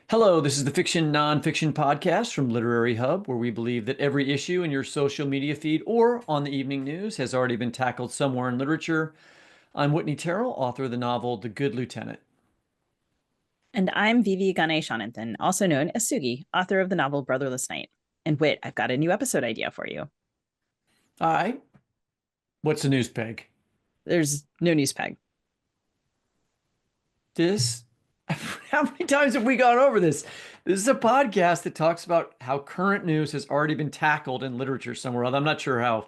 Hello, this is the Fiction Nonfiction Podcast from Literary Hub, where we believe that every issue in your social media feed or on the evening news has already been tackled somewhere in literature. I'm Whitney Terrell, author of the novel The Good Lieutenant. And I'm Vivi Ganeshananthan, also known as Sugi, author of the novel Brotherless Night. And Whit, I've got a new episode idea for you. All right, what's the news peg? There's no news peg. This, how many times have we gone over this? This is a podcast that talks about how current news has already been tackled in literature somewhere else. I'm not sure how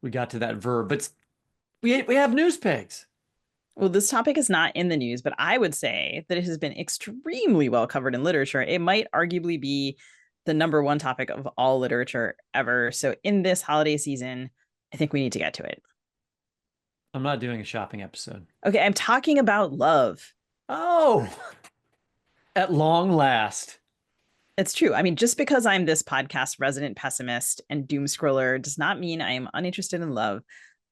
we got to that verb, but we have news pegs. Well, this topic is not in the news, but I would say that it has been extremely well covered in literature. It might arguably be the number one topic of all literature ever. So, in this holiday season, I think we need to get to it. I'm not doing a shopping episode. Okay, I'm talking about love. Oh, at long last. It's true. I mean, just because I'm this podcast resident pessimist and doom scroller does not mean I am uninterested in love.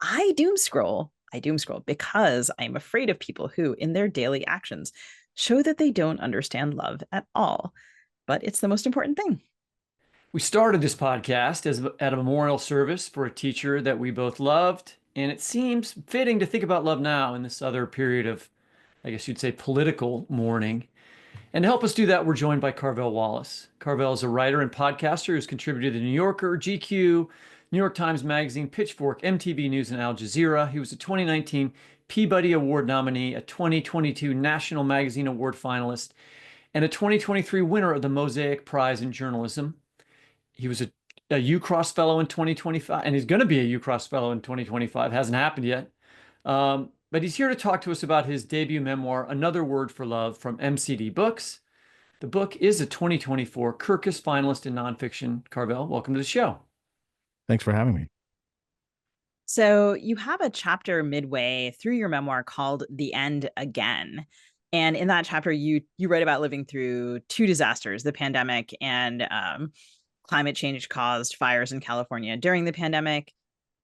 I doom scroll. I doom scroll because I'm afraid of people who, in their daily actions, show that they don't understand love at all. But it's the most important thing. We started this podcast as at a memorial service for a teacher that we both loved, and it seems fitting to think about love now in this other period of, I guess you'd say, political mourning. And to help us do that, we're joined by Carvell Wallace. Carvell is a writer and podcaster who's contributed to The New Yorker, GQ, New York Times Magazine, Pitchfork, MTV News, and Al Jazeera. He was a 2019 Peabody Award nominee, a 2022 National Magazine Award finalist, and a 2023 winner of the Mosaic Prize in Journalism. He was a UCross fellow in 2025, and he's going to be a UCross fellow in 2025. Hasn't happened yet. But he's here to talk to us about his debut memoir, Another Word for Love, from MCD Books. The book is a 2024 Kirkus finalist in nonfiction. Carvell, welcome to the show. Thanks for having me. So, you have a chapter midway through your memoir called The End Again. And in that chapter, you write about living through two disasters, the pandemic and climate change caused fires in California during the pandemic.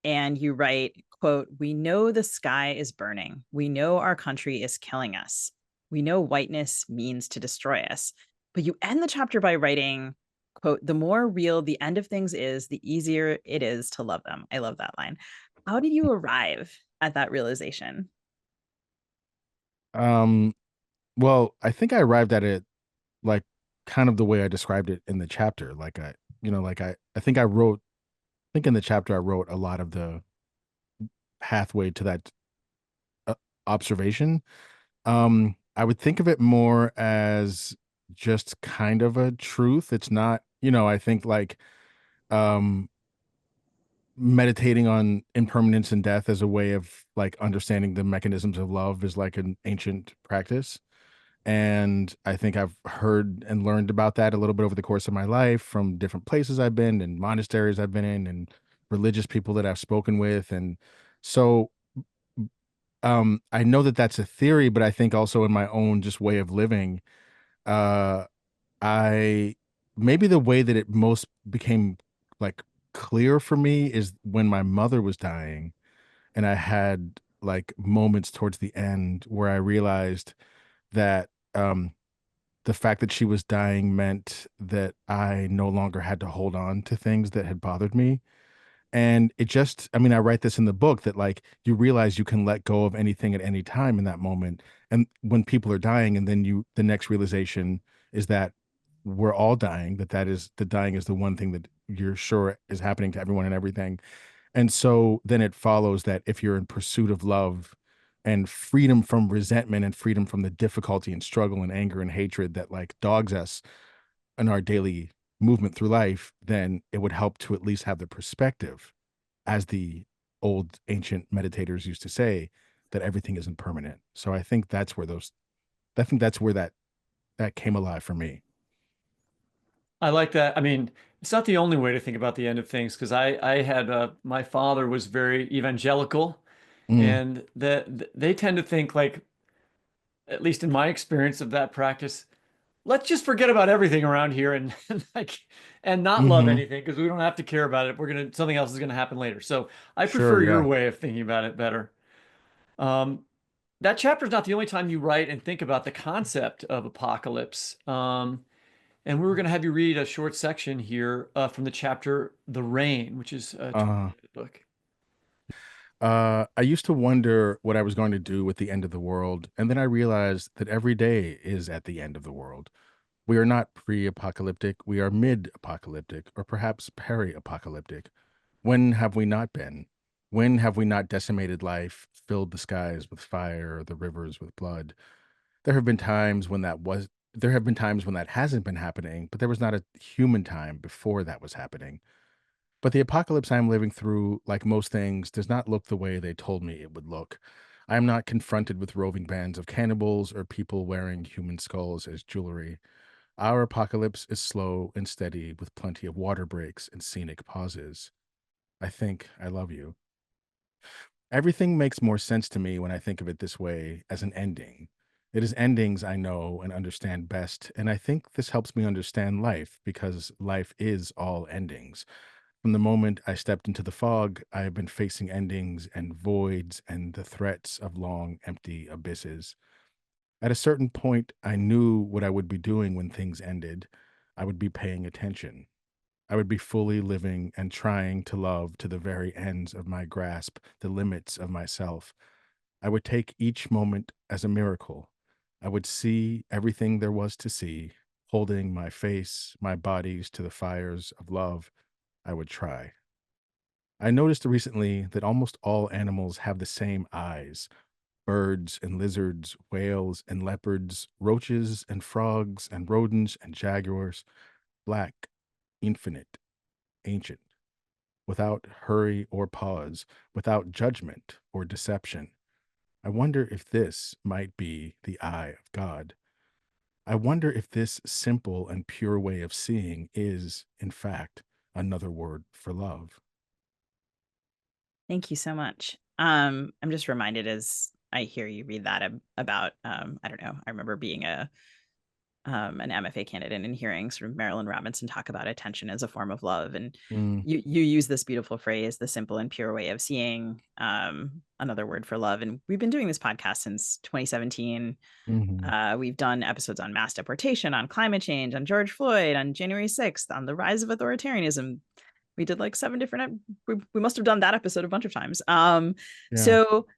And you write, quote, "We know the sky is burning. We know our country is killing us. We know whiteness means to destroy us." But you end the chapter by writing, quote, "The more real the end of things is, the easier it is to love them." I love that line. How did you arrive at that realization? Um, well, I think I arrived at it like kind of the way I described it in the chapter. I think I think in the chapter I wrote a lot of the pathway to that observation. I would think of it more as just kind of a truth. It's not, I think um meditating on impermanence and death as a way of like understanding the mechanisms of love is like an ancient practice. And I think I've heard and learned about that a little bit over the course of my life from different places I've been and monasteries I've been in and religious people that I've spoken with. And so I know that that's a theory, but I think also in my own just way of living, uh I maybe the way that it most became like clear for me is when my mother was dying and I had like moments towards the end where I realized that the fact that she was dying meant that I no longer had to hold on to things that had bothered me. And it just, I mean, I write this in the book that like you realize you can let go of anything at any time in that moment. And when people are dying, and then the next realization is that we're all dying, that is, the dying is the one thing that you're sure is happening to everyone and everything. And so then it follows that if you're in pursuit of love and freedom from resentment and freedom from the difficulty and struggle and anger and hatred that like dogs us in our daily movement through life, then it would help to at least have the perspective, as the old ancient meditators used to say, that everything isn't permanent. So I think that's where that came alive for me. I like that. I mean, it's not the only way to think about the end of things because I had my father was very evangelical, Mm, and they tend to think like, at least in my experience of that practice, let's just forget about everything around here and like and not love hmm. anything because we don't have to care about it. We're gonna something else is gonna happen later. So I Sure, prefer your yeah. way of thinking about it better. Um, that chapter is not the only time you write and think about the concept of apocalypse. And we were going to have you read a short section here from the chapter "The Rain," which is toward the Uh, end of the book. I used to wonder what I was going to do with the end of the world, and then I realized that every day is at the end of the world. We are not pre-apocalyptic, we are mid-apocalyptic, or perhaps peri-apocalyptic. When have we not been? When have we not decimated life, filled the skies with fire, the rivers with blood? There have been times when that was there have been times when that hasn't been happening, but there was not a human time before that was happening. But the apocalypse I am living through, like most things, does not look the way they told me it would look. I am not confronted with roving bands of cannibals or people wearing human skulls as jewelry. Our apocalypse is slow and steady with plenty of water breaks and scenic pauses. I think I love you. Everything makes more sense to me when I think of it this way as an ending. It is endings I know and understand best, and I think this helps me understand life because life is all endings. From the moment I stepped into the fog, I have been facing endings and voids and the threats of long, empty abysses. At a certain point, I knew what I would be doing when things ended. I would be paying attention. I would be fully living and trying to love to the very ends of my grasp, the limits of myself. I would take each moment as a miracle. I would see everything there was to see, holding my face, my bodies to the fires of love. I would try. I noticed recently that almost all animals have the same eyes: birds and lizards, whales and leopards, roaches and frogs and rodents and jaguars, black, infinite, ancient, without hurry or pause, without judgment or deception. I wonder if this might be the eye of God. I wonder if this simple and pure way of seeing is, in fact, another word for love. Thank you so much. I'm just reminded as I hear you read that about I don't know. I remember being an MFA candidate and hearing sort of Marilyn Robinson talk about attention as a form of love, and Mm, you use this beautiful phrase, the simple and pure way of seeing, another word for love. And we've been doing this podcast since 2017. mhm. We've done episodes on mass deportation, on climate change, on George Floyd, on January 6th, on the rise of authoritarianism. We did like 7 different, we must have done that episode a bunch of times. Yeah. So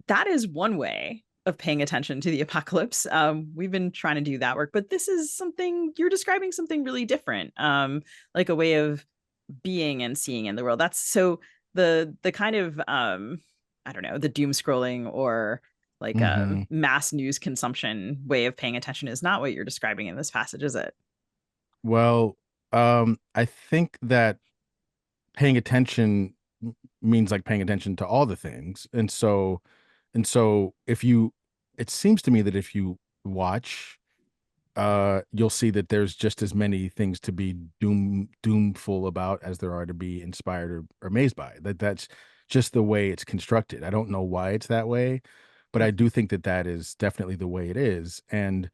that is one way of paying attention to the apocalypse. We've been trying to do that work, but this is something you're describing, something really different, like a way of being and seeing in the world. That's so the kind of I don't know, the doom scrolling or like a Mhm. mass news consumption way of paying attention is not what you're describing in this passage, is it? Well, I think that paying attention means like paying attention to all the things. And so if you it seems to me that if you watch, you'll see that there's just as many things to be doomful about as there are to be inspired or amazed by. That's just the way it's constructed. I don't know why it's that way, but I Mhm. do think that that is definitely the way it is. And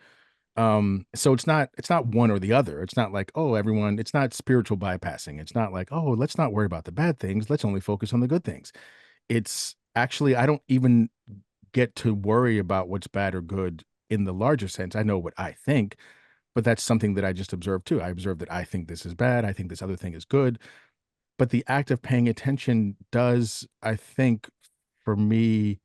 so it's not one or the other. It's not like, oh, everyone, it's not spiritual bypassing. It's not like, oh, let's not worry about the bad things, let's only focus on the good things. It's actually, I don't even get to worry about what's bad or good in the larger sense. I know what I think, but that's something that I just observe too. I observe that I think this is bad, I think this other thing is good. But the act of paying attention does, I think, for me,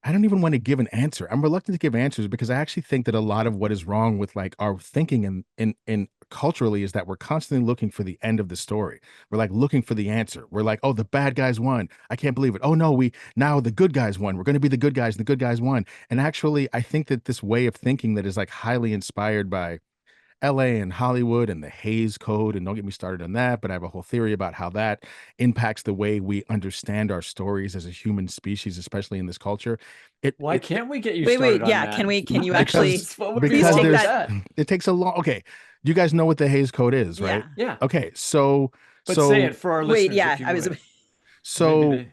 I don't even want to give an answer. I'm reluctant to give answers because I actually think that a lot of what is wrong with like our thinking and culturally is that we're constantly looking for the end of the story. We're like looking for the answer. We're like, oh, the bad guys won. I can't believe it. Oh no, we now the good guys won. We're going to be the good guys and the good guys won. And actually, I think that this way of thinking that is like highly inspired by LA and Hollywood and the Hays Code, and don't get me started on that, but I have a whole theory about how that impacts the way we understand our stories as a human species, especially in this culture. It Why it can't we get you Wait, started wait, on yeah. that? Can you actually because What would be please because wrong take with there's that? that? it takes a long okay. You guys know what the Hays Code is, right? Yeah. Yeah, Okay, so but say so it for our Wait, listeners yeah. if you I was would. Maybe so they.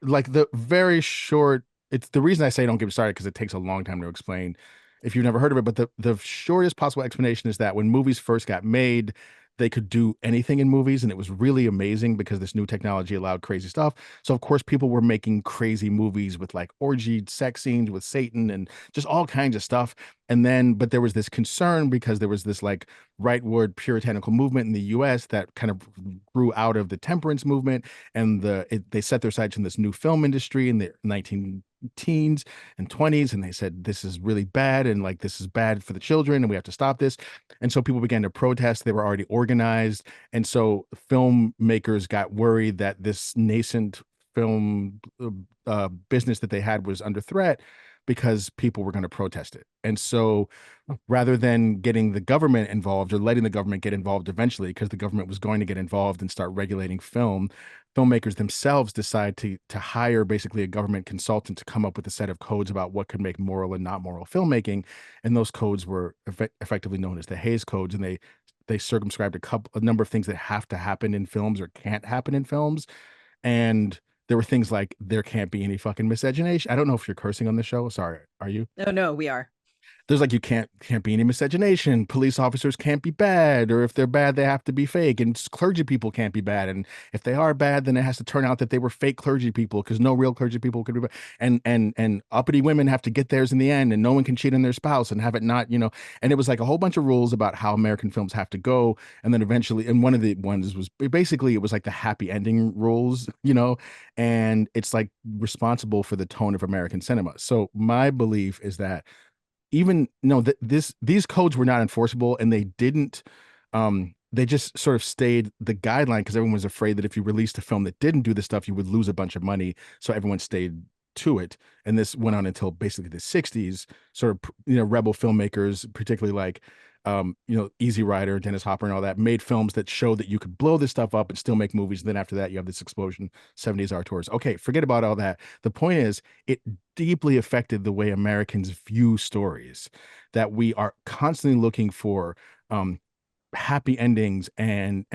like the very short it's the reason I say don't get me started because it takes a long time to explain if you've never heard of it, but the shortest possible explanation is that when movies first got made, they could do anything in movies, and it was really amazing because this new technology allowed crazy stuff. So of course people were making crazy movies with like orgied sex scenes with Satan and just all kinds of stuff. And then but there was this concern because there was this like rightward puritanical movement in the US that kind of grew out of the temperance movement, and they set their sights in this new film industry in the 19 teens and 20s, and they said this is really bad, and like this is bad for the children and we have to stop this. And so people began to protest. They were already organized, and so filmmakers got worried that this nascent film business that they had was under threat because people were going to protest it. And so rather than getting the government involved or letting the government get involved eventually, because the government was going to get involved and start regulating film, filmmakers themselves decide to hire basically a government consultant to come up with a set of codes about what could make moral and not moral filmmaking. And those codes were effectively known as the Hays Codes, and they circumscribed a number of things that have to happen in films or can't happen in films. And there were things like there can't be any fucking miscegenation. I don't know if you're cursing on the show. Sorry, are you? No, no, we are. There's like you can't be any miscegenation. Police officers can't be bad, or if they're bad, they have to be fake. And clergy people can't be bad, and if they are bad, then it has to turn out that they were fake clergy people because no real clergy people could be bad. And uppity women have to get theirs in the end, and no one can cheat on their spouse and have it not, you know. And it was like a whole bunch of rules about how American films have to go. And then eventually, and one of the ones was basically it was like the happy ending rules, you know, and it's like responsible for the tone of American cinema. So my belief is that even no that these codes were not enforceable, and they didn't they just sort of stayed the guideline because everyone was afraid that if you released a film that didn't do this stuff you would lose a bunch of money, so everyone stayed to it. And this went on until basically the 60s. Sort of, you know, rebel filmmakers, particularly like you know, Easy Rider, Dennis Hopper and all that, made films that showed that you could blow this stuff up and still make movies. And then after that you have this explosion, 70s tours. Okay, forget about all that. The point is it deeply affected the way Americans view stories, that we are constantly looking for um happy endings and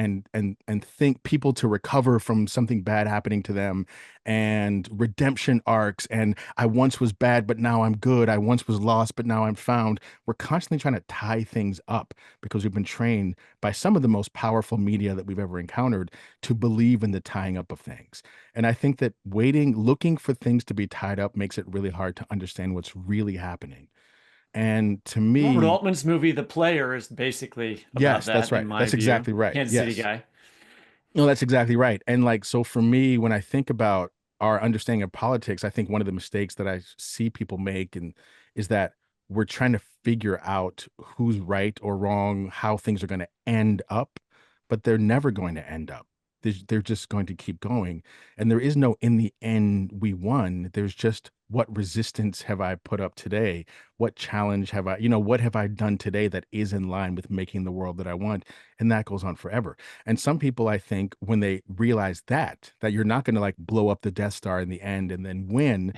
think people to recover from something bad happening to them, and redemption arcs, and I once was bad but now I'm good, I once was lost but now I'm found. We're constantly trying to tie things up because we've been trained by some of the most powerful media that we've ever encountered to believe in the tying up of things. And I think that looking for things to be tied up makes it really hard to understand what's really happening. And to Robert me, Altman's movie The Player is basically about yes, that's that, in right. my That's view. exactly right. Kansas City Yes. guy. No, that's exactly right. And like, so for me, when I think about our understanding of politics, I think one of the mistakes that I see people make and is that we're trying to figure out who's right or wrong, how things are going to end up, but they're never going to end up. They're just going to keep going. And there is no in the end we won. There's just what resistance have I put up today? What challenge have I, you know, what have I done today that is in line with making the world that I want? And that goes on forever. And some people, I think, when they realize that you're not going to like blow up the Death Star in the end and then win,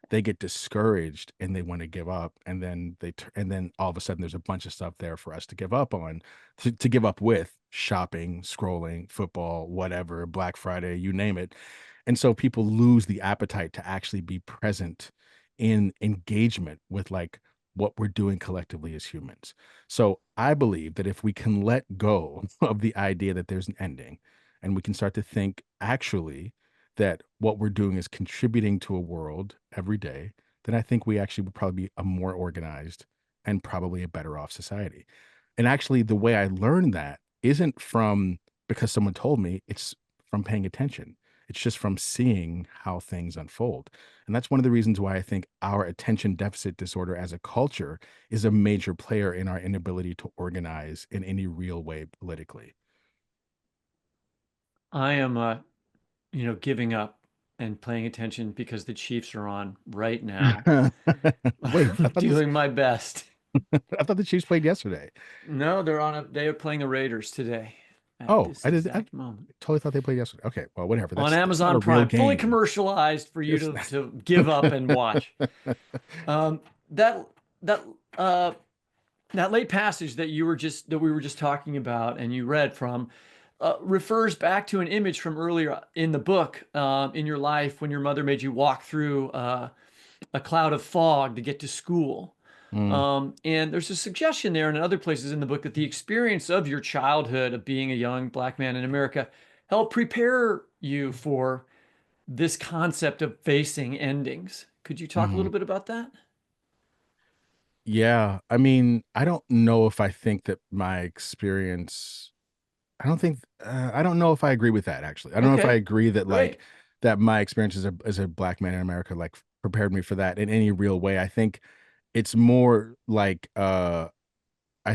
they get discouraged and they want to give up. And then and then all of a sudden there's a bunch of stuff there for us to give up on, to give up with: shopping, scrolling, football, whatever, Black Friday, you name it. And so people lose the appetite to actually be present in engagement with like what we're doing collectively as humans. So I believe that if we can let go of the idea that there's an ending, and we can start to think actually that what we're doing is contributing to a world every day, then I think we actually would probably be a more organized and probably a better off society. And actually, the way I learned that isn't from because someone told me, it's from paying attention. It's just from seeing how things unfold. And that's one of the reasons why I think our attention deficit disorder as a culture is a major player in our inability to organize in any real way politically. I am, you know, giving up and paying attention because the Chiefs are on right now. Wait, I'm doing my best. I thought the Chiefs played yesterday. No, they are playing the Raiders today at Oh, this I exact moment. totally thought they played yesterday. Okay, well, whatever. On That's not Amazon a real Prime, fully game. commercialized for you It's to give up and watch. Um, that that uh, that late passage that we were just talking about and you read from refers back to an image from earlier in the book, in your life when your mother made you walk through a cloud of fog to get to school. Mm, And there's a suggestion there and in other places in the book that the experience of your childhood of being a young black man in America helped prepare you for this concept of facing endings. Could you talk a mhm. little bit about that? Yeah, I mean, I don't know if I think that my experience I don't know if I agree with that, actually. I don't know if I Okay, agree that, like, great. that my experience as a black man in America, like, prepared me for that in any real way. I think it's more like, I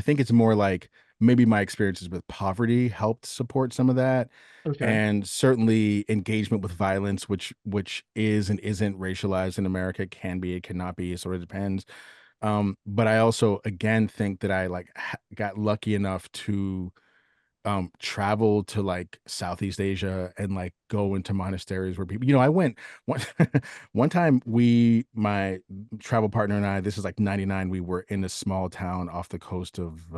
think it's more like maybe my experiences with poverty helped support some of that, Okay. and certainly engagement with violence, which is and isn't racialized in America, can be, it cannot be, it sort of depends. But I also, again, think that I, like, got lucky enough to travel to, like, Southeast Asia and, like, go into monasteries where people, I went one one time, my travel partner and I, this is like 99, we were in a small town off the coast of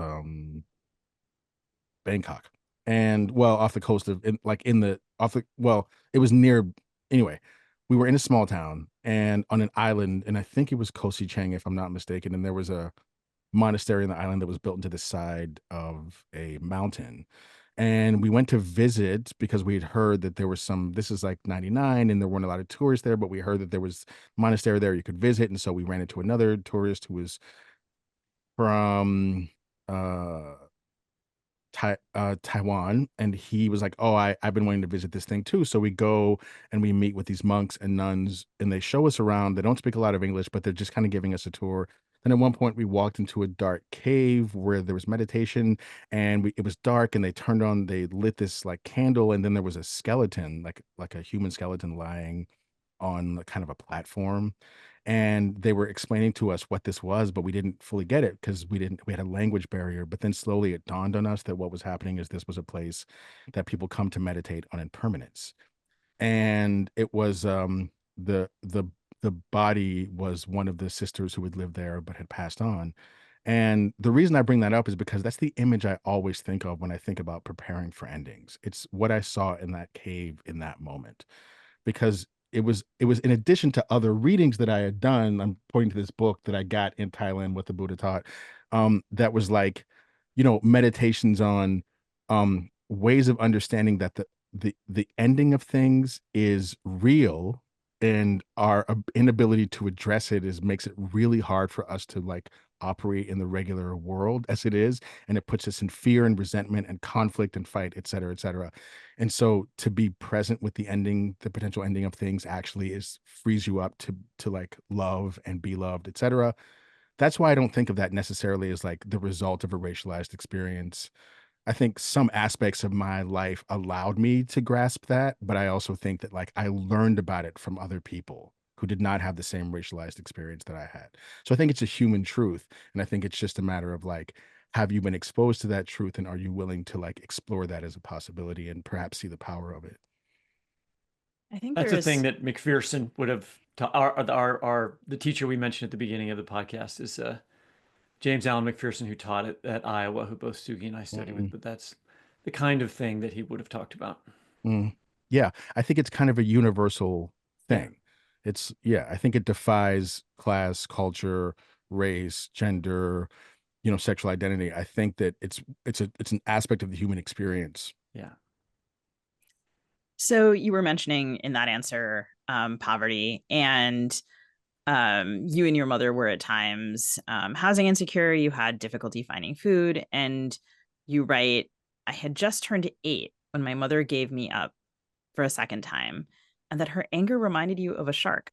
Bangkok. And, well, off the coast of, in the off the well, it was near, anyway, we were in a small town and on an island, and I think it was Koh Si Chang, if I'm not mistaken, and there was a monastery on the island that was built into the side of a mountain. And we went to visit because we had heard that there was some, this is like 99 and there weren't a lot of tourists there, but we heard that there was monastery there you could visit. And so we ran into another tourist who was from uh Taiwan, and he was like, "Oh, I've been wanting to visit this thing too." So we go and we meet with these monks and nuns, and they show us around. They don't speak a lot of English, but they're just kind of giving us a tour. Then at one point, we walked into a dark cave where there was meditation, and it was dark, and they lit this, like, candle, and then there was a skeleton, like a human skeleton lying on, kind of a platform, and they were explaining to us what this was, but we didn't fully get it because we had a language barrier. But then slowly it dawned on us that what was happening is this was a place that people come to meditate on impermanence. And it was, the body was one of the sisters who had lived there but had passed on. And the reason I bring that up is because that's the image I always think of when I think about preparing for endings. It's what I saw in that cave in that moment, because it was in addition to other readings that I had done. I'm pointing to this book that I got in Thailand, What the Buddha Taught, that was like, meditations on ways of understanding that the ending of things is real, and our inability to address it is makes it really hard for us to, like, operate in the regular world as it is, and it puts us in fear and resentment and conflict and fight, et cetera, et cetera. And so to be present with the potential ending of things, actually is frees you up to, like, love and be loved, et cetera. That's why I don't think of that necessarily as, like, the result of a racialized experience. I think some aspects of my life allowed me to grasp that, but I also think that, like, I learned about it from other people who did not have the same racialized experience that I had. So I think it's a human truth, and I think it's just a matter of, like, have you been exposed to that truth, and are you willing to, like, explore that as a possibility and perhaps see the power of it? I think That's there a thing is. that McPherson would have our the teacher we mentioned at the beginning of the podcast is James Allen McPherson, who taught at Iowa, who both Sugi and I study with, Mm, but that's the kind of thing that he would have talked about. mm. Yeah, I think it's kind of a universal Yeah. thing. Yeah, I think it defies class, culture, race, gender, sexual identity. I think that it's an aspect of the human experience. Yeah. So you were mentioning in that answer poverty, and you and your mother were at times housing insecure. You had difficulty finding food, and you write, "I had just turned 8 when my mother gave me up for a second time, and that her anger reminded you of a shark."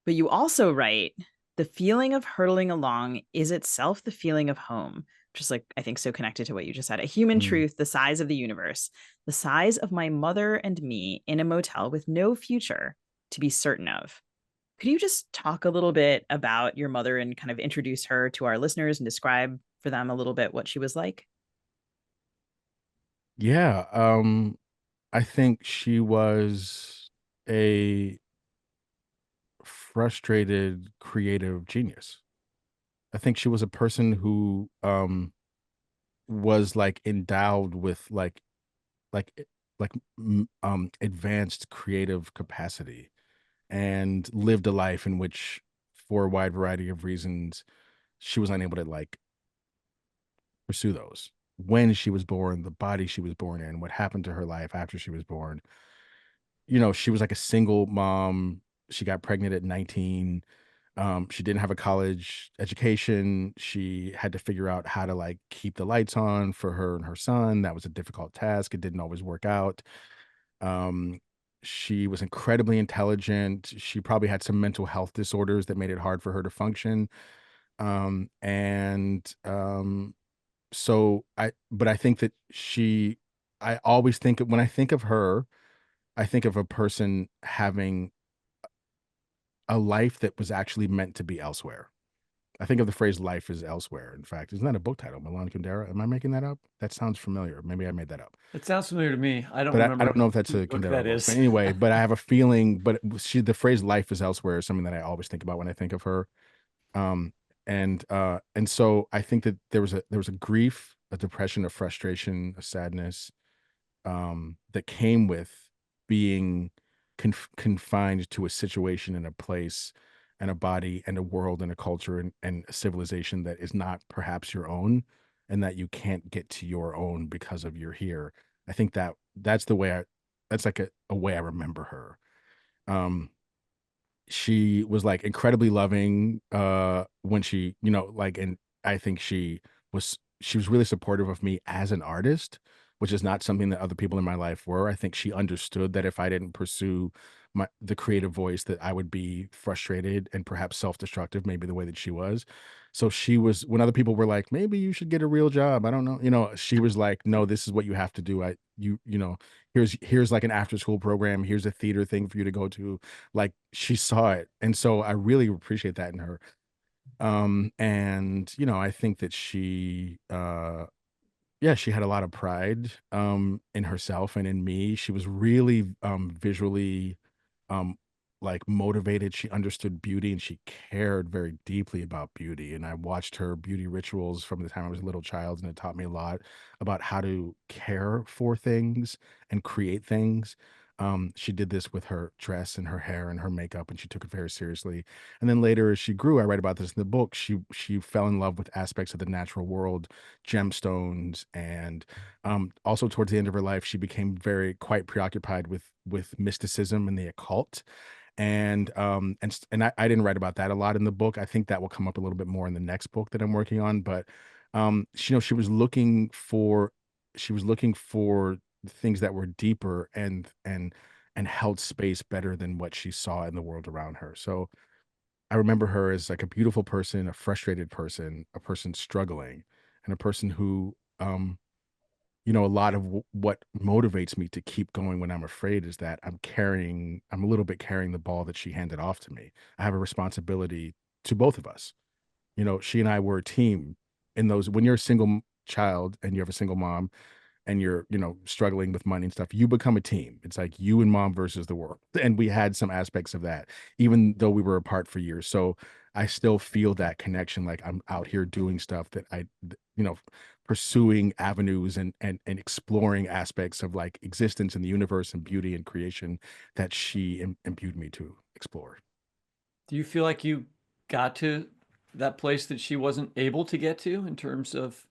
But you also write, "The feeling of hurtling along is itself the feeling of home," just like I think so connected to what you just said. "A human Mm. truth, the size of the universe, the size of my mother and me in a motel with no future to be certain of." Could you just talk a little bit about your mother and kind of introduce her to our listeners and describe for them a little bit what she was like? Yeah, I think she was a frustrated creative genius. I think she was a person who was, like, endowed with, like eh, advanced creative capacity, and lived a life in which for a wide variety of reasons, she was unable to like pursue those. When she was born, the body she was born in, what happened to her life after she was born. She was like a single mom. She got pregnant at 19. She didn't have a college education. She had to figure out how to like keep the lights on for her and her son. That was a difficult task. It didn't always work out. Um, she was incredibly intelligent. She probably had some mental health disorders that made it hard for her to function. And so but I think that I always think when I think of her, I think of a person having a life that was actually meant to be elsewhere. I think of the phrase "life is elsewhere." In fact, isn't that a book title, Milan Kundera? Am I making that up? That sounds familiar. Maybe I made that up, It sounds familiar to me. I don't but I remember don't know if that's whose a book Kundera that book. But is. anyway, but I have a feeling. But the phrase "life is elsewhere" is something that I always think about when I think of her. Um, and so I think that there was a grief, a depression, a frustration, a sadness, that came with being confined to a situation and a place and a body and a world and a culture and a civilization that is not perhaps your own, and that you can't get to your own because of you're here. I think that's the way that's like a way I remember her. She was like incredibly loving when she, like, and I think she was really supportive of me as an artist, which is not something that other people in my life were. I think she understood that if I didn't pursue the creative voice, that I would be frustrated and perhaps self-destructive, maybe the way that she was. So she was, when other people were like, maybe you should get a real job, I don't know, she was like, no, this is what you have to do. Here's like an after school program, here's a theater thing for you to go to. Like, she saw it, and so I really appreciate that in her. And I think that yeah, she had a lot of pride in herself and in me. She was really visually um like motivated. She understood beauty and she cared very deeply about beauty. And I watched her beauty rituals from the time I was a little child, and it taught me a lot about how to care for things and create things. She did this with her dress and her hair and her makeup, and she took it very seriously. And then later, as she grew, I write about this in the book, she fell in love with aspects of the natural world, gemstones, and also towards the end of her life, she became quite preoccupied with mysticism and the occult. And I didn't write about that a lot in the book. I think that will come up a little bit more in the next book that I'm working on. But she was looking for things that were deeper and held space better than what she saw in the world around her. So I remember her as like a beautiful person, a frustrated person, a person struggling, and a person who a lot of what motivates me to keep going when I'm afraid is that I'm a little bit carrying the ball that she handed off to me. I have a responsibility to both of us. She and I were a team in those. When you're a single child and you have a single mom and you're, struggling with money and stuff, you become a team. It's like you and mom versus the world. And we had some aspects of that, even though we were apart for years. So I still feel that connection. Like, I'm out here doing stuff that you know, pursuing avenues and exploring aspects of like existence in the universe and beauty and creation that she imbued me to explore. Do you feel like you got to that place that she wasn't able to get to in terms of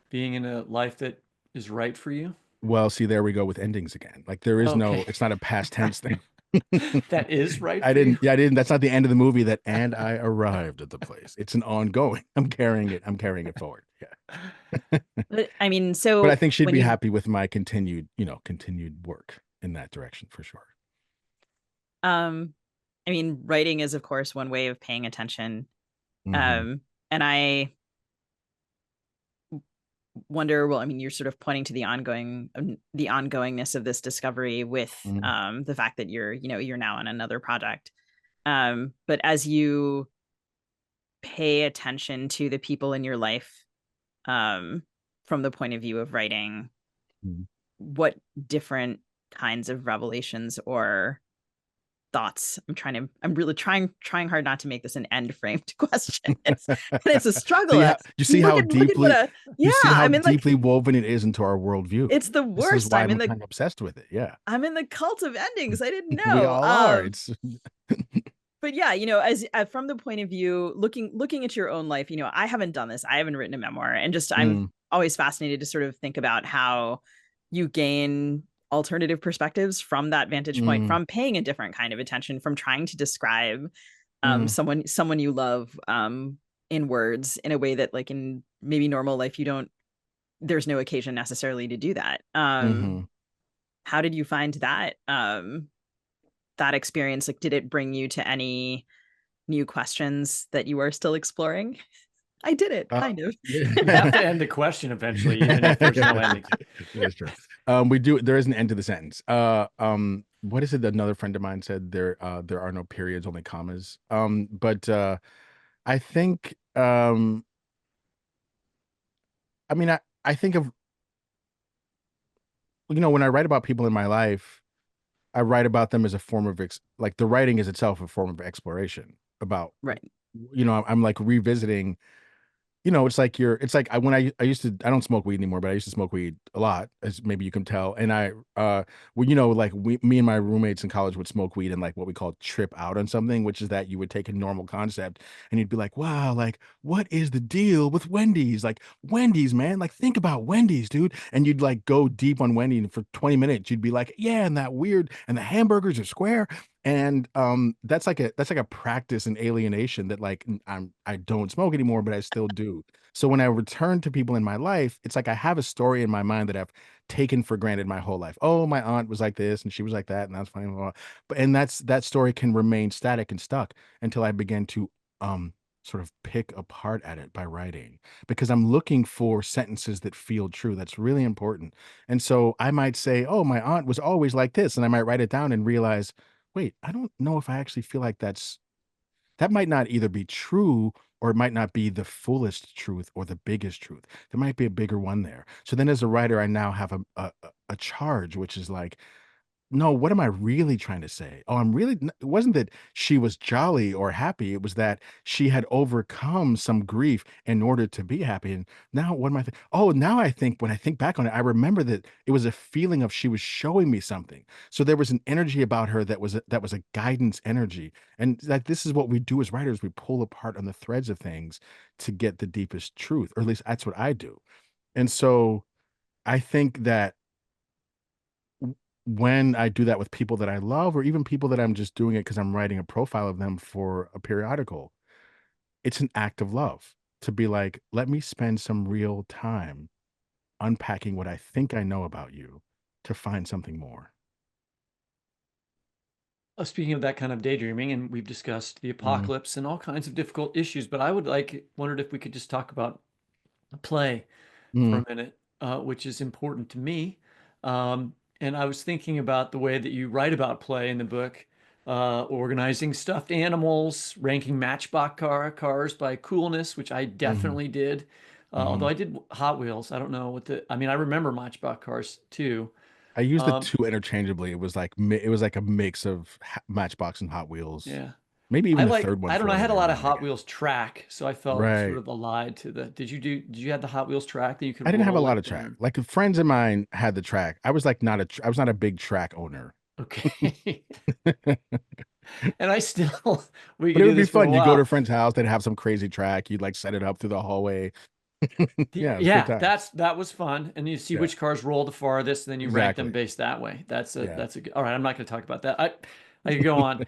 being in a life that is right for you? Well, see, there we go with endings again. Like, there is Okay. it's not a past tense thing. That is right I for you? didn't, yeah, I didn't, that's not the end of the movie and I arrived at the place. It's an ongoing, I'm carrying it forward. Yeah. But I mean, But I so think she'd when be you, happy with my continued work in that direction for sure. um, I mean, writing is, of course, one way of paying attention. Hmm. And I wonder, well, I mean, you're sort of pointing to the ongoingness of this discovery with Hmm. the fact that you're now on another project. But as you pay attention to the people in your life, from the point of view of writing, what different kinds of revelations or thoughts? I'm really trying hard not to make this an end framed question. It's a struggle. You see how Look at what deeply yeah, I'm in like, woven it is into our worldview. it's the This is worst. why I'm kind of obsessed with it. Yeah. I'm in the cult of endings. I didn't We know. all are. It's but yeah, as from the point of view looking at your own life, I haven't done this. I haven't written a memoir, and just I'm Mm, always fascinated to sort of think about how you gain alternative perspectives from that vantage point, mm, from paying a different kind of attention, from trying to describe mm, someone you love in words in a way that, like, in maybe normal life, you don't there's no occasion necessarily to do that. mhm. How did you find that experience? Like, did it bring you to any new questions that you are still exploring? I did it, Uh, kind of. You have yeah. to end the question eventually, even if there's no ending. That's true. There is an end to the sentence. What is it that another friend of mine said? There are no periods, only commas. But I think, I mean, I think of, when I write about people in my life, I write about them as a form of like the writing is itself a form of exploration about, Right. I'm like revisiting. It's like I used to, I don't smoke weed anymore, but I used to smoke weed a lot, as maybe you can tell. And well, like me and my roommates in college would smoke weed and like what we call trip out on something, which is that you would take a normal concept and you'd be like, wow, like what is the deal with Wendy's? Like Wendy's, man, like think about Wendy's, dude. And you'd like go deep on Wendy and for 20 minutes, you'd be like, yeah, and that weird, and the hamburgers are square. And that's like a practice in alienation that like I don't smoke anymore, but I still do. So when I return to people in my life, it's like I have a story in my mind that I've taken for granted my whole life. Oh, my aunt was like this and she was like that, and that's funny. Blah, blah. But and that story can remain static and stuck until I begin to sort of pick apart at it by writing, because I'm looking for sentences that feel true. That's really important. And so I might say, oh, my aunt was always like this, and I might write it down and realize, wait, I don't know if I actually feel like that might not either be true, or it might not be the fullest truth or the biggest truth. There might be a bigger one there. So then as a writer, I now have a charge, which is like, no, what am I really trying to say? Oh, it wasn't that she was jolly or happy. It was that she had overcome some grief in order to be happy. And now what am I thinking? Oh, now I think when I think back on it, I remember that it was a feeling of she was showing me something. So there was an energy about her that was a guidance energy. And that this is what we do as writers. We pull apart on the threads of things to get the deepest truth, or at least that's what I do. And so I think that when I do that with people that I love, or even people that I'm just doing it because I'm writing a profile of them for a periodical, it's an act of love to be like, let me spend some real time unpacking what I think I know about you to find something more. Speaking of that kind of daydreaming, and we've discussed the Mm, apocalypse and all kinds of difficult issues, but I would wondered if we could just talk about play for mm, a minute, which is important to me. Um, and I was thinking about the way that you write about play in the book, organizing stuffed animals, ranking cars by coolness, which I mhm, definitely did. Although mhm. I did Hot Wheels, I don't know I mean, I remember Matchbox cars too. I used the Um, two interchangeably. It was like a mix of Matchbox and Hot Wheels. yeah. Maybe even the third one I don't for know, I had whatever a lot of reason, I Hot guess. Wheels track, so I felt sort Right. of allied to did you have the Hot Wheels track that you I could didn't have a roll lot like of track. them? Like friends of mine had the track. I was like I was not a big track owner. Okay. And I still, we But could it do would be this for a fun. You go to while. a friend's house, they'd have some crazy track. You'd like set it up through the hallway. Yeah, it was a good Yeah, time. that was fun. And you see Yeah, which cars roll the farthest, and then you rank them exactly. based that way. Yeah. That's a good, all right. I'm not going to talk about that. I could go on.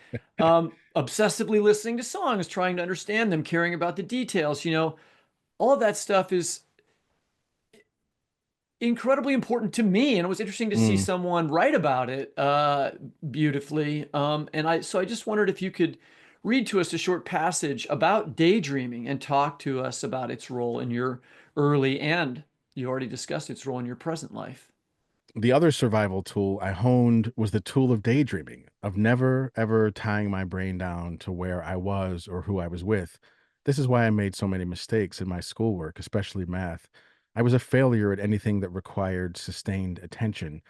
Obsessively listening to songs, trying to understand them, caring about the details. All of that stuff is incredibly important to me, and it was interesting to see Mm. someone write about it beautifully. So I just wondered if you could read to us a short passage about daydreaming and talk to us about its role in your early, and you already discussed its role in your present life. The other survival tool I honed was the tool of daydreaming, of never ever tying my brain down to where I was or who I was with. This is why I made so many mistakes in my schoolwork, especially math. I was a failure at anything that required sustained attention.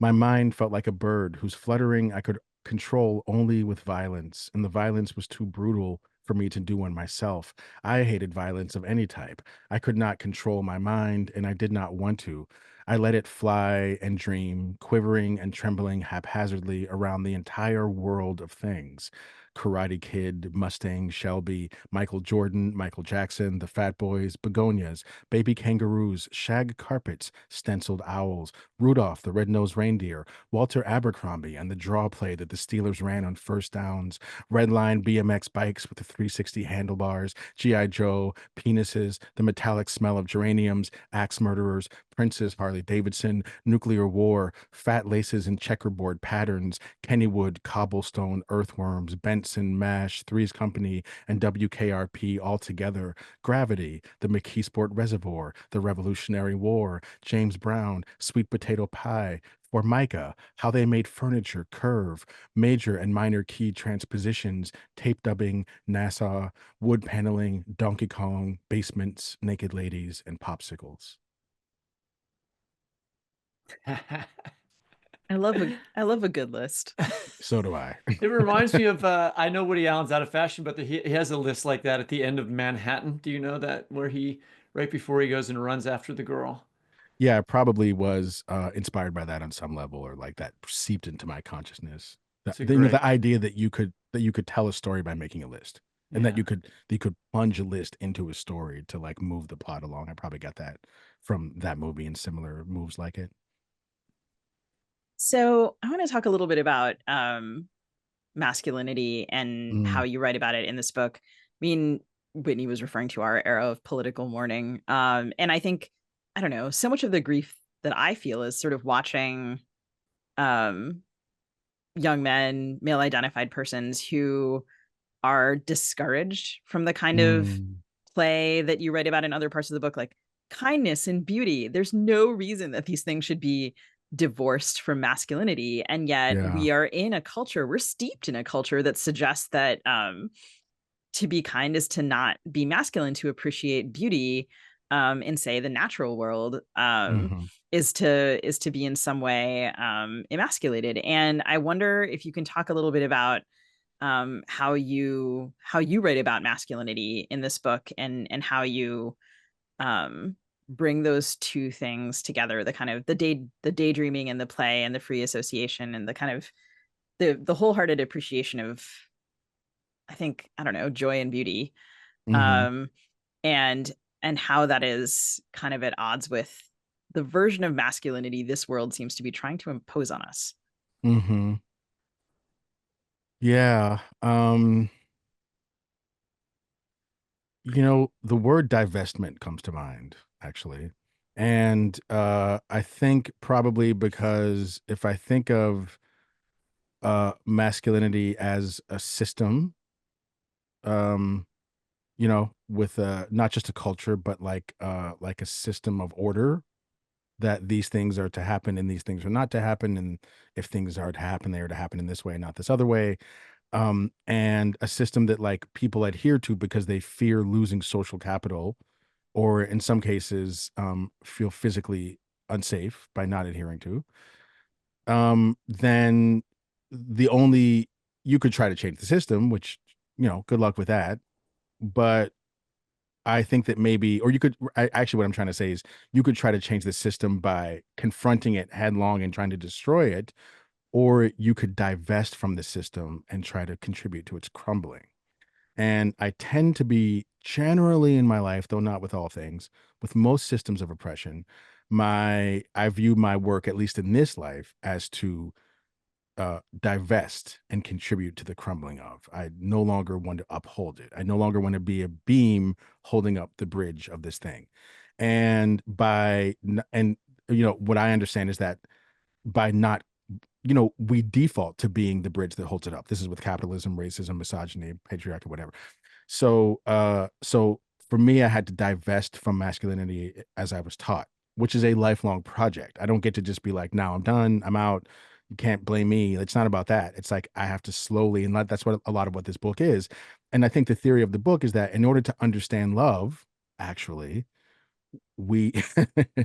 My mind felt like a bird whose fluttering I could control only with violence, and the violence was too brutal for me to do on myself. I hated violence of any type. I could not control my mind, and I did not want to. I let it fly and dream, quivering and trembling haphazardly around the entire world of things. Karate Kid, Mustang, Shelby, Michael Jordan, Michael Jackson, the Fat Boys, Begonias, baby kangaroos, shag carpets, stenciled owls, Rudolph the Red-Nosed Reindeer, Walter Abercrombie and the draw play that the Steelers ran on first downs, Redline BMX bikes with the 360 handlebars, G.I. Joe, penises, the metallic smell of geraniums, axe murderers, Prince's Harley Davidson, nuclear war, fat laces and checkerboard patterns, Kennywood, cobblestone, earthworms, Benson, MASH, Three's Company, and WKRP all together, Gravity, the McKeesport Reservoir, the Revolutionary War, James Brown, Sweet Potato Pie, Formica, How They Made Furniture Curve, Major and Minor Key Transpositions, Tape Dubbing, NASA, Wood Paneling, Donkey Kong, Basements, Naked Ladies, and Popsicles. I love a good list. So do I. It reminds me of I know Woody Allen's out of fashion, but he has a list like that at the end of Manhattan. Do you know that where he right before he goes and runs after the girl? Yeah, it probably was inspired by that on some level, or like that seeped into my consciousness. It's a The great, idea that you could tell a story by making a list, and that yeah. you could plunge a list into a story to like move the plot along. I probably got that from that movie and similar moves like it. So I want to talk a little bit about masculinity and how Mm, you write about it in this book. I mean, Whitney was referring to our era of political mourning. And I think, I don't know, so much of the grief that I feel is sort of watching um, young men, male identified persons who are discouraged from the kind of mm, play that you write about in other parts of the book, like kindness and beauty. There's no reason that these things should be divorced from masculinity. And yet yeah. we are in a culture, we're steeped in a culture that suggests that to be kind is to not be masculine, to appreciate beauty in say the natural world Hmm. is to be in some way emasculated. And I wonder if you can talk a little bit about how you write about masculinity in this book, and how you um, bring those two things together, the kind of the daydreaming and the play and the free association and the kind of the wholehearted appreciation of, I think, I don't know, joy and beauty, Hmm. um, and how that is kind of at odds with the version of masculinity this world seems to be trying to impose on us. Hmm. Yeah. The word divestment comes to mind, actually. And I think probably because if I think of masculinity as a system, um, with not just a culture, but like a system of order, that these things are to happen and these things are not to happen, and if things are to happen, they are to happen in this way, not this other way. And a system that like people adhere to because they fear losing social capital, or in some cases feel physically unsafe by not adhering to. Then the only you could try to change the system, which good luck with that. But I think that maybe, or you could actually, what I'm trying to say is you could try to change the system by confronting it headlong and trying to destroy it, or you could divest from the system and try to contribute to its crumbling. And I tend to be generally in my life, though not with all things, with most systems of oppression, I view my work, at least in this life, as to divest and contribute to the crumbling of. I no longer want to uphold it. I no longer want to be a beam holding up the bridge of this thing. And what I understand is that by not, we default to being the bridge that holds it up. This is with capitalism, racism, misogyny, patriarchy, whatever. So for me, I had to divest from masculinity as I was taught, which is a lifelong project. I don't get to just be like, now I'm done, I'm out. You can't blame me. It's not about that. It's like I have to slowly, and that's what a lot of what this book is. And I think the theory of the book is that in order to understand love, actually, we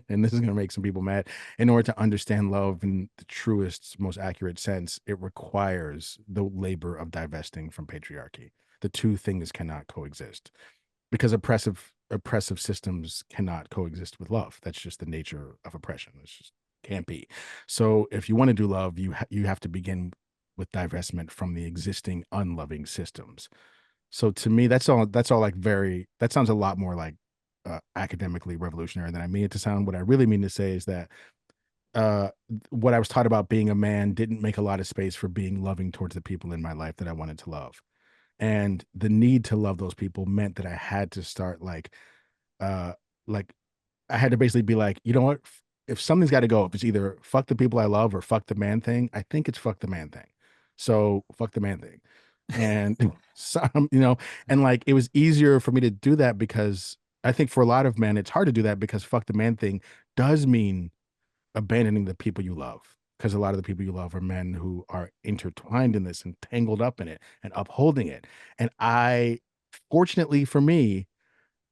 and this is going to make some people mad. In order to understand love in the truest, most accurate sense, it requires the labor of divesting from patriarchy. The two things cannot coexist, because oppressive systems cannot coexist with love. That's just the nature of oppression. It's just can't be. So if you want to do love, you have to begin with divestment from the existing unloving systems. So to me, that's all like that sounds a lot more like academically revolutionary than I mean it to sound. What I really mean to say is that uh what I was taught about being a man didn't make a lot of space for being loving towards the people in my life that I wanted to love. And the need to love those people meant that I had to start uh like I had to basically be like, you know what? If something's got to go, if it's either fuck the people I love or fuck the man thing, I think it's fuck the man thing. So fuck the man thing. And some, and like it was easier for me to do that because I think for a lot of men, it's hard to do that because fuck the man thing does mean abandoning the people you love. Because a lot of the people you love are men who are intertwined in this and tangled up in it and upholding it. And fortunately for me,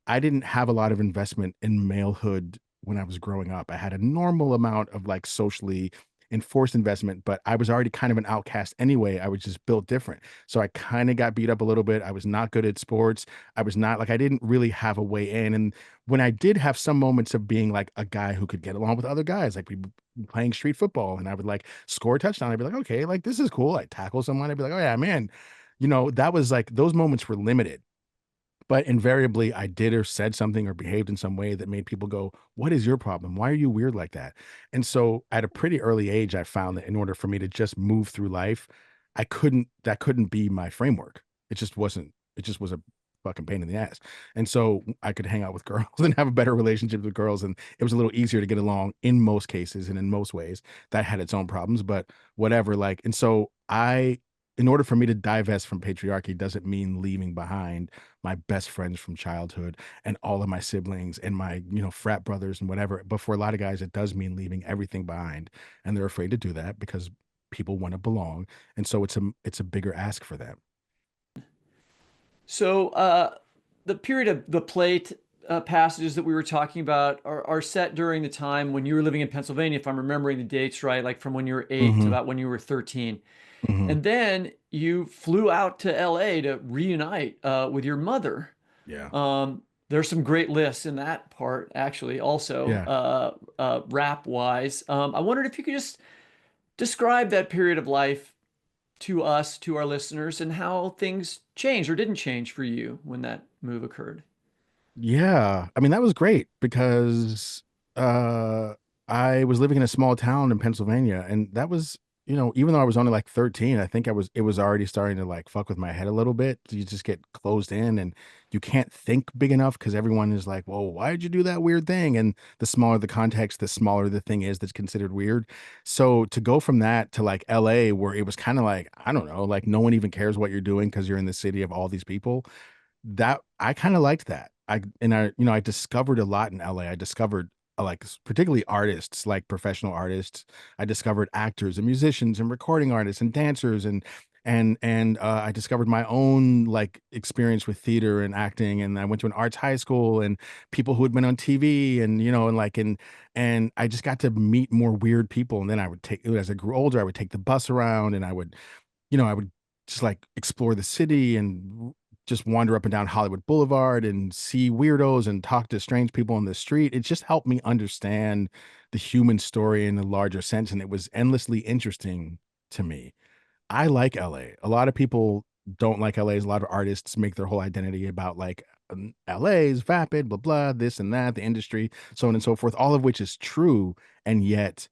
I didn't have a lot of investment in malehood when I was growing up. I had a normal amount of like socially enforced investment, but I was already kind of an outcast anyway. I was just built different. So I kind of got beat up a little bit. I was not good at sports. I was not like, I didn't really have a way in. And when I did have some moments of being like a guy who could get along with other guys, like we playing street football and I would like score a touchdown. I'd be like, okay, like this is cool. I'd tackle someone. I'd be like, oh yeah, man. That was like those moments were limited, but invariably I did or said something or behaved in some way that made people go, what is your problem? Why are you weird like that? And so at a pretty early age, I found that in order for me to just move through life, that couldn't be my framework. It just was a fucking pain in the ass. And so I could hang out with girls and have a better relationship with girls. And it was a little easier to get along in most cases and in most ways. That had its own problems, but whatever. Like, and so in order for me to divest from patriarchy doesn't mean leaving behind my best friends from childhood and all of my siblings and my, frat brothers and whatever. But for a lot of guys, it does mean leaving everything behind. And they're afraid to do that because people want to belong. And so it's a bigger ask for them. So the period of the plate passages that we were talking about are set during the time when you were living in Pennsylvania, if I'm remembering the dates right, like from when you were 8 to Mm-hmm. about when you were 13. Mm-hmm. And then you flew out to LA to reunite with your mother. Yeah. There's some great lists in that part, actually, also Yeah. rap wise. I wondered if you could just describe that period of life to us, to our listeners, and how things changed or didn't change for you when that move occurred. Yeah. I mean, that was great because uh I was living in a small town in Pennsylvania and that was, even though I was only like 13, I think it was already starting to like fuck with my head a little bit. You just get closed in and you can't think big enough because everyone is like, "Well, why did you do that weird thing?" And the smaller the context, the smaller the thing is that's considered weird. So to go from that to like LA where it was kind of like, I don't know, like no one even cares what you're doing because you're in the city of all these people, that I kind of liked that. I discovered a lot in LA. I discovered particularly artists, like professional artists. I discovered actors and musicians and recording artists and dancers and I discovered my own like experience with theater and acting. And I went to an arts high school and people who had been on TV and I just got to meet more weird people. And then I would as I grew older, I would take the bus around and I would just like explore the city and just wander up and down Hollywood Boulevard and see weirdos and talk to strange people on the street. It just helped me understand the human story in a larger sense. And it was endlessly interesting to me. I like LA. A lot of people don't like LA. A lot of artists make their whole identity about like LA is vapid, blah, blah, this and that, the industry, so on and so forth, all of which is true. And yet,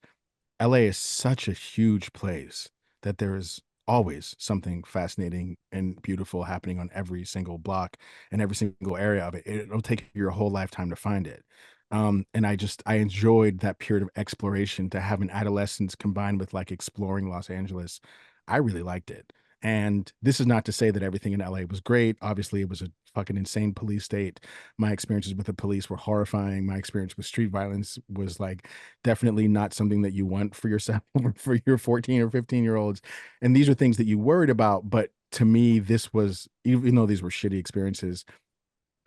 LA is such a huge place that there is always something fascinating and beautiful happening on every single block and every single area of it. It'll take your whole lifetime to find it. And I enjoyed that period of exploration to have an adolescence combined with like exploring Los Angeles. I really liked it. And this is not to say that everything in LA was great. Obviously, it was a fucking insane police state. My experiences with the police were horrifying. My experience with street violence was like definitely not something that you want for yourself for your 14 or 15-year-olds. And these are things that you worried about. But to me, this was, even though these were shitty experiences,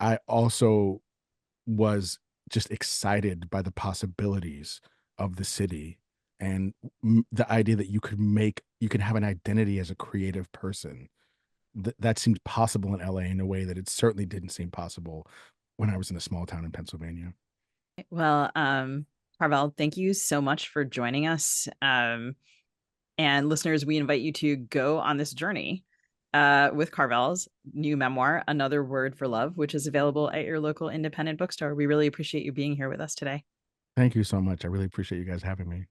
I also was just excited by the possibilities of the city and the idea that you can have an identity as a creative person. That seemed possible in LA in a way that it certainly didn't seem possible when I was in a small town in Pennsylvania. Well, Carvell, thank you so much for joining us. And listeners, we invite you to go on this journey with Carvell's new memoir, Another Word for Love, which is available at your local independent bookstore. We really appreciate you being here with us today. Thank you so much. I really appreciate you guys having me.